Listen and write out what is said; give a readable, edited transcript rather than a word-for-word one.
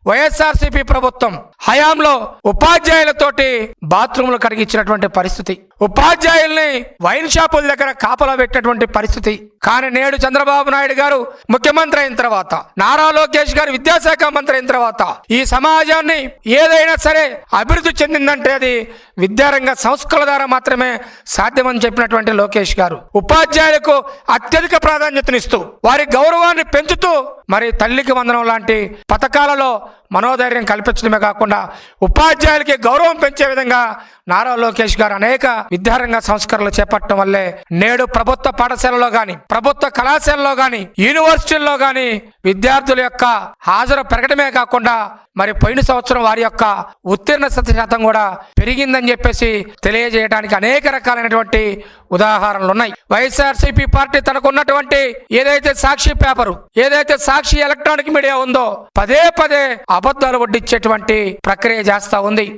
వైఎస్ఆర్సీపీ ప్రభుత్వం హయాంలో ఉపాధ్యాయులతోటి బాత్రూములు కడిగించినటువంటి పరిస్థితి, ఉపాధ్యాయుల్ని వైన్ షాపుల దగ్గర కాపలా పెట్టినటువంటి పరిస్థితి. కానీ నేడు చంద్రబాబు నాయుడు గారు ముఖ్యమంత్రి అయిన తర్వాత, నారా లోకేష్ గారు విద్యాశాఖ మంత్రి అయిన తర్వాత ఈ సమాజాన్ని ఏదైనా సరే అభివృద్ధి చెందిందంటే అది విద్యారంగ సంస్కరణ ద్వారా మాత్రమే సాధ్యమని చెప్పినటువంటి లోకేష్ గారు ఉపాధ్యాయులకు అత్యధిక ప్రాధాన్యతనిస్తూ వారి గౌరవాన్ని పెంచుతూ మరి తల్లికి వందనం లాంటి పథకాలలో మనోధైర్యం కల్పించడమే కాకుండా ఉపాధ్యాయులకి గౌరవం పెంచే విధంగా నారా లోకేష్ గారు అనేక విద్యారంగ సంస్కరణలు చేపట్టడం వల్లే నేడు ప్రభుత్వ పాఠశాలలో గాని, ప్రభుత్వ కళాశాలలో గాని, యూనివర్సిటీల్లో గాని విద్యార్థుల యొక్క హాజరు పెరగడమే కాకుండా మరి పోయిన సంవత్సరం వారి యొక్క ఉత్తీర్ణ శాతం కూడా పెరిగిందని చెప్పేసి తెలియజేయడానికి అనేక రకాలైనటువంటి ఉదాహరణలు ఉన్నాయి. వైఎస్ఆర్సీపీ పార్టీ తనకున్నటువంటి ఏదైతే సాక్షి పేపరు, ఏదైతే సాక్షి ఎలక్ట్రానిక్ మీడియా ఉందో పదే పదే అబద్ధాలు వడ్డించేటువంటి ప్రక్రియ చేస్తా ఉంది.